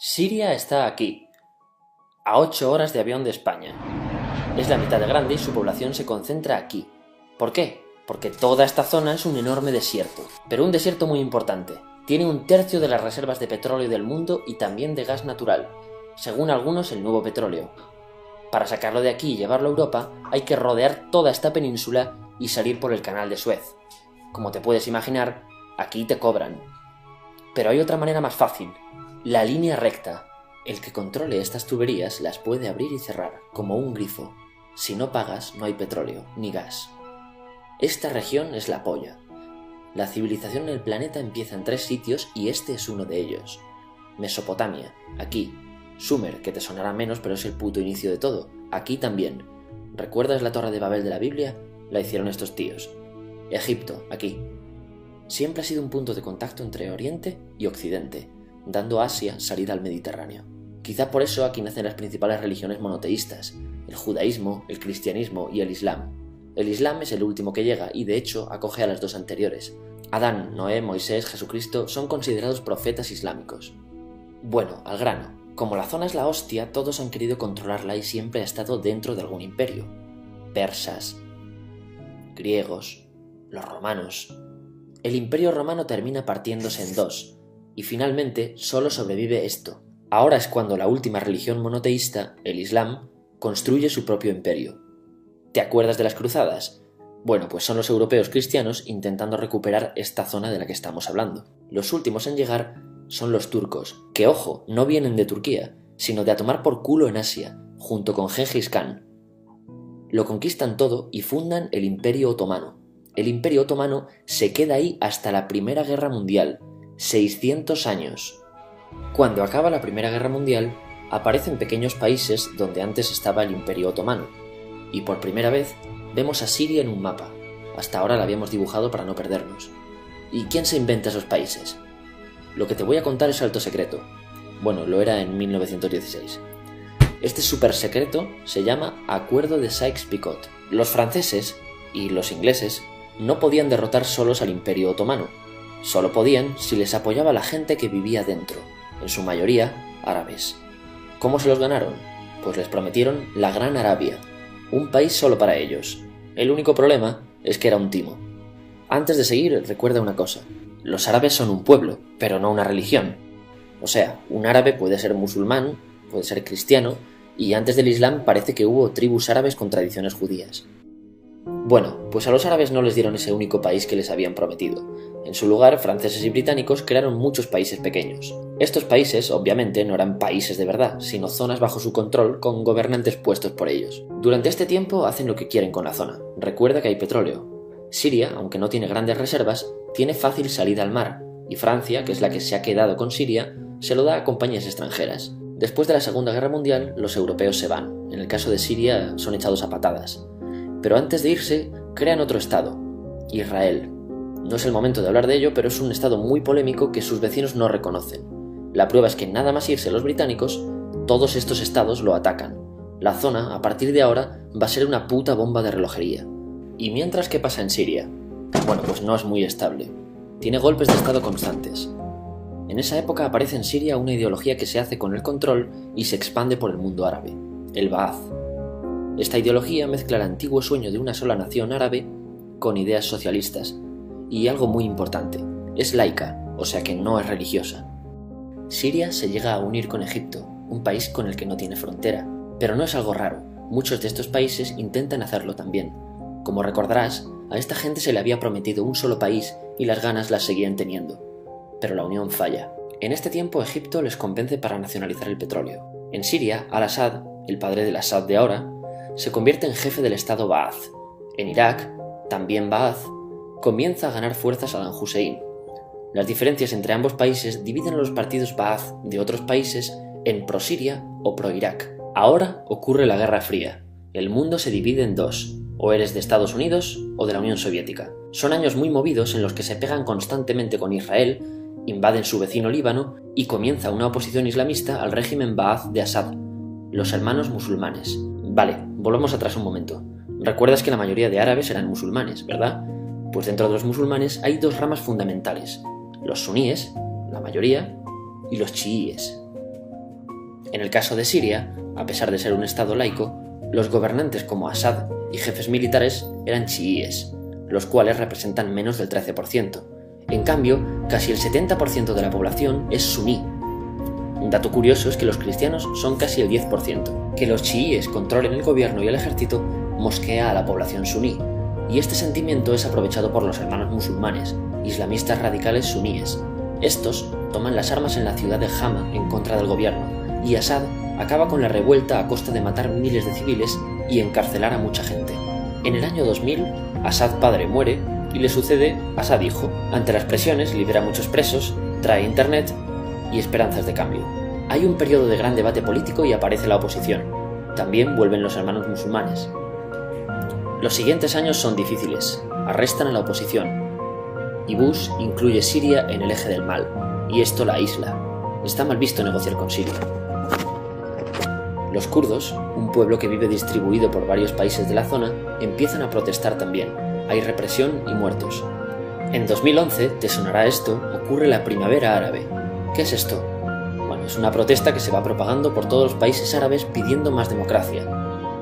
Siria está aquí, a 8 horas de avión de España. Es la mitad de grande y su población se concentra aquí. ¿Por qué? Porque toda esta zona es un enorme desierto, pero un desierto muy importante. Tiene 1/3 de las reservas de petróleo del mundo y también de gas natural, según algunos el nuevo petróleo. Para sacarlo de aquí y llevarlo a Europa, hay que rodear toda esta península y salir por el canal de Suez. Como te puedes imaginar, aquí te cobran. Pero hay otra manera más fácil, la línea recta. El que controle estas tuberías las puede abrir y cerrar, como un grifo. Si no pagas, no hay petróleo, ni gas. Esta región es la polla. La civilización en el planeta empieza en 3 sitios y este es uno de ellos. Mesopotamia, aquí. Sumer, que te sonará menos, pero es el puto inicio de todo. Aquí también. ¿Recuerdas la Torre de Babel de la Biblia? La hicieron estos tíos. Egipto, aquí. Siempre ha sido un punto de contacto entre Oriente y Occidente, dando a Asia salida al Mediterráneo. Quizá por eso aquí nacen las principales religiones monoteístas, el judaísmo, el cristianismo y el islam. El islam es el último que llega y de hecho acoge a las 2 anteriores. Adán, Noé, Moisés, Jesucristo son considerados profetas islámicos. Bueno, al grano. Como la zona es la hostia, todos han querido controlarla y siempre ha estado dentro de algún imperio. Persas, griegos, los romanos. El imperio romano termina partiéndose en 2, y finalmente solo sobrevive esto. Ahora es cuando la última religión monoteísta, el Islam, construye su propio imperio. ¿Te acuerdas de las cruzadas? Bueno, pues son los europeos cristianos intentando recuperar esta zona de la que estamos hablando. Los últimos en llegar son los turcos, que ojo, no vienen de Turquía, sino de a tomar por culo en Asia, junto con Gengis Khan. Lo conquistan todo y fundan el Imperio Otomano. El Imperio Otomano se queda ahí hasta la Primera Guerra Mundial, 600 años. Cuando acaba la Primera Guerra Mundial, aparecen pequeños países donde antes estaba el Imperio Otomano, y por primera vez vemos a Siria en un mapa. Hasta ahora la habíamos dibujado para no perdernos. ¿Y quién se inventa esos países? Lo que te voy a contar es alto secreto. Bueno, lo era en 1916. Este súper secreto se llama Acuerdo de Sykes-Picot. Los franceses y los ingleses no podían derrotar solos al Imperio Otomano. Solo podían si les apoyaba la gente que vivía dentro, en su mayoría árabes. ¿Cómo se los ganaron? Pues les prometieron la Gran Arabia, un país solo para ellos. El único problema es que era un timo. Antes de seguir, recuerda una cosa. Los árabes son un pueblo, pero no una religión. O sea, un árabe puede ser musulmán, puede ser cristiano, y antes del Islam parece que hubo tribus árabes con tradiciones judías. Bueno, pues a los árabes no les dieron ese único país que les habían prometido. En su lugar, franceses y británicos crearon muchos países pequeños. Estos países, obviamente, no eran países de verdad, sino zonas bajo su control con gobernantes puestos por ellos. Durante este tiempo hacen lo que quieren con la zona. Recuerda que hay petróleo. Siria, aunque no tiene grandes reservas, tiene fácil salida al mar, y Francia, que es la que se ha quedado con Siria, se lo da a compañías extranjeras. Después de la Segunda Guerra Mundial, los europeos se van. En el caso de Siria, son echados a patadas. Pero antes de irse, crean otro estado, Israel. No es el momento de hablar de ello, pero es un estado muy polémico que sus vecinos no reconocen. La prueba es que nada más irse los británicos, todos estos estados lo atacan. La zona, a partir de ahora, va a ser una puta bomba de relojería. ¿Y mientras qué pasa en Siria? Bueno, pues no es muy estable. Tiene golpes de estado constantes. En esa época aparece en Siria una ideología que se hace con el control y se expande por el mundo árabe, el Ba'ath. Esta ideología mezcla el antiguo sueño de una sola nación árabe con ideas socialistas. Y algo muy importante, es laica, o sea que no es religiosa. Siria se llega a unir con Egipto, un país con el que no tiene frontera. Pero no es algo raro, muchos de estos países intentan hacerlo también. Como recordarás, a esta gente se le había prometido un solo país y las ganas las seguían teniendo. Pero la unión falla. En este tiempo Egipto les convence para nacionalizar el petróleo. En Siria, Al-Assad, el padre del Assad de ahora, se convierte en jefe del estado Ba'ath. En Irak, también Ba'ath, comienza a ganar fuerza Saddam Hussein. Las diferencias entre ambos países dividen a los partidos Ba'ath de otros países en pro-Siria o pro-Irak. Ahora ocurre la Guerra Fría. El mundo se divide en 2, o eres de Estados Unidos o de la Unión Soviética. Son años muy movidos en los que se pegan constantemente con Israel, invaden su vecino Líbano y comienza una oposición islamista al régimen Ba'ath de Assad, los hermanos musulmanes. Vale, volvamos atrás un momento. Recuerdas que la mayoría de árabes eran musulmanes, ¿verdad? Pues dentro de los musulmanes hay 2 ramas fundamentales, los suníes, la mayoría, y los chiíes. En el caso de Siria, a pesar de ser un estado laico, los gobernantes como Assad y jefes militares eran chiíes, los cuales representan menos del 13%. En cambio, casi el 70% de la población es suní. Un dato curioso es que los cristianos son casi el 10%. Que los chiíes controlen el gobierno y el ejército mosquea a la población suní, y este sentimiento es aprovechado por los hermanos musulmanes, islamistas radicales suníes. Estos toman las armas en la ciudad de Hama en contra del gobierno, y Assad acaba con la revuelta a costa de matar miles de civiles y encarcelar a mucha gente. En el año 2000, Assad padre muere y le sucede Assad hijo. Ante las presiones libera a muchos presos, trae internet y esperanzas de cambio. Hay un periodo de gran debate político y aparece la oposición. También vuelven los hermanos musulmanes. Los siguientes años son difíciles. Arrestan a la oposición. Y Bush incluye Siria en el eje del mal, y esto la aísla. Está mal visto negociar con Siria. Los kurdos, un pueblo que vive distribuido por varios países de la zona, empiezan a protestar también. Hay represión y muertos. En 2011, te sonará esto, ocurre la Primavera Árabe. ¿Qué es esto? Bueno, es una protesta que se va propagando por todos los países árabes pidiendo más democracia.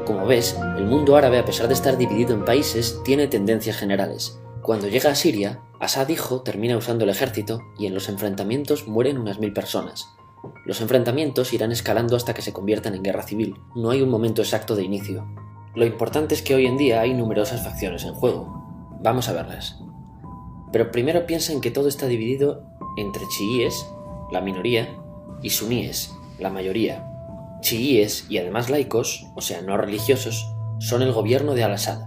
Como ves, el mundo árabe, a pesar de estar dividido en países, tiene tendencias generales. Cuando llega a Siria, Assad hijo termina usando el ejército y en los enfrentamientos mueren unas 1000 personas. Los enfrentamientos irán escalando hasta que se conviertan en guerra civil. No hay un momento exacto de inicio. Lo importante es que hoy en día hay numerosas facciones en juego. Vamos a verlas. Pero primero piensa en que todo está dividido entre chiíes, la minoría, y suníes, la mayoría. Chiíes y además laicos, o sea no religiosos, son el gobierno de Al-Assad.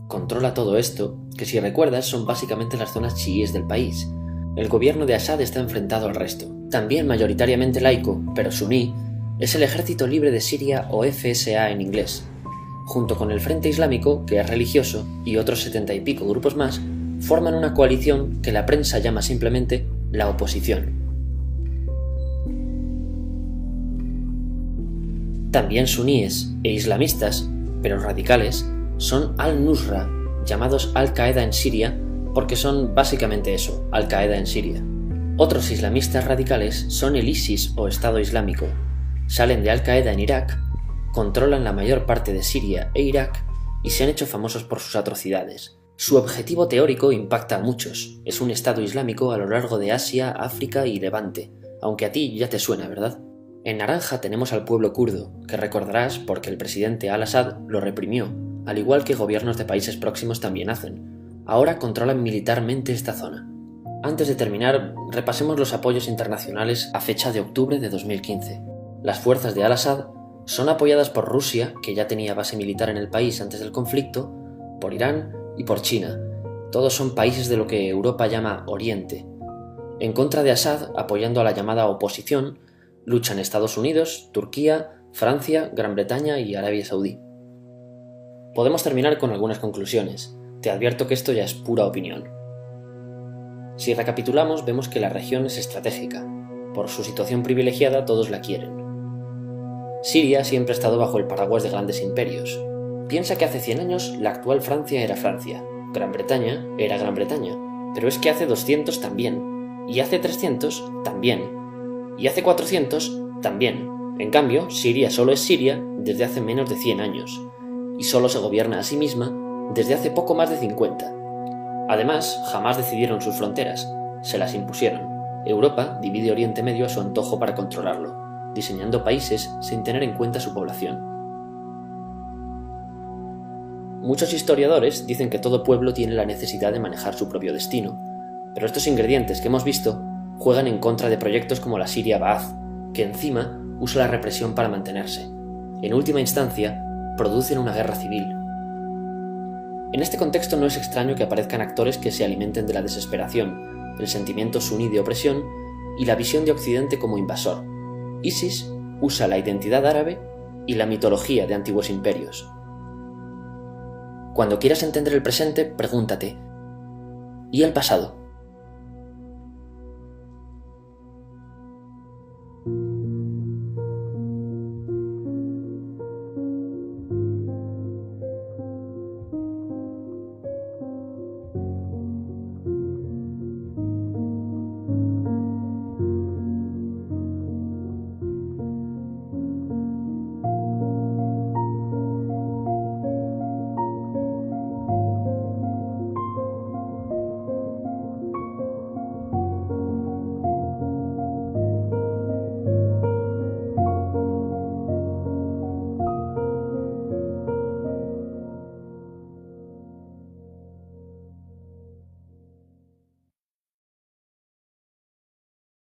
Controla todo esto, que si recuerdas son básicamente las zonas chiíes del país. El gobierno de Assad está enfrentado al resto. También mayoritariamente laico, pero suní, es el Ejército Libre de Siria o FSA en inglés. Junto con el Frente Islámico, que es religioso, y otros 70 y pico grupos más, forman una coalición que la prensa llama simplemente la oposición. También suníes e islamistas, pero radicales, son Al-Nusra, llamados Al-Qaeda en Siria, porque son básicamente eso, Al-Qaeda en Siria. Otros islamistas radicales son el ISIS o Estado Islámico. Salen de Al-Qaeda en Irak, controlan la mayor parte de Siria e Irak y se han hecho famosos por sus atrocidades. Su objetivo teórico impacta a muchos. Es un Estado Islámico a lo largo de Asia, África y Levante, aunque a ti ya te suena, ¿verdad? En naranja tenemos al pueblo kurdo, que recordarás porque el presidente Al-Assad lo reprimió, al igual que gobiernos de países próximos también hacen. Ahora controlan militarmente esta zona. Antes de terminar, repasemos los apoyos internacionales a fecha de octubre de 2015. Las fuerzas de Al-Assad son apoyadas por Rusia, que ya tenía base militar en el país antes del conflicto, por Irán y por China. Todos son países de lo que Europa llama Oriente. En contra de Assad, apoyando a la llamada oposición, luchan Estados Unidos, Turquía, Francia, Gran Bretaña y Arabia Saudí. Podemos terminar con algunas conclusiones. Te advierto que esto ya es pura opinión. Si recapitulamos, vemos que la región es estratégica. Por su situación privilegiada, todos la quieren. Siria siempre ha estado bajo el paraguas de grandes imperios. Piensa que hace 100 años la actual Francia era Francia, Gran Bretaña era Gran Bretaña, pero es que hace 200 también, y hace 300 también, y hace 400 también. En cambio, Siria solo es Siria desde hace menos de 100 años, y solo se gobierna a sí misma desde hace poco más de 50. Además, jamás decidieron sus fronteras, se las impusieron. Europa divide Oriente Medio a su antojo para controlarlo, diseñando países sin tener en cuenta su población. Muchos historiadores dicen que todo pueblo tiene la necesidad de manejar su propio destino, pero estos ingredientes que hemos visto juegan en contra de proyectos como la Siria Ba'ath, que encima usa la represión para mantenerse. En última instancia, producen una guerra civil. En este contexto no es extraño que aparezcan actores que se alimenten de la desesperación, el sentimiento suní de opresión y la visión de Occidente como invasor. ISIS usa la identidad árabe y la mitología de antiguos imperios. Cuando quieras entender el presente, pregúntate: ¿y el pasado?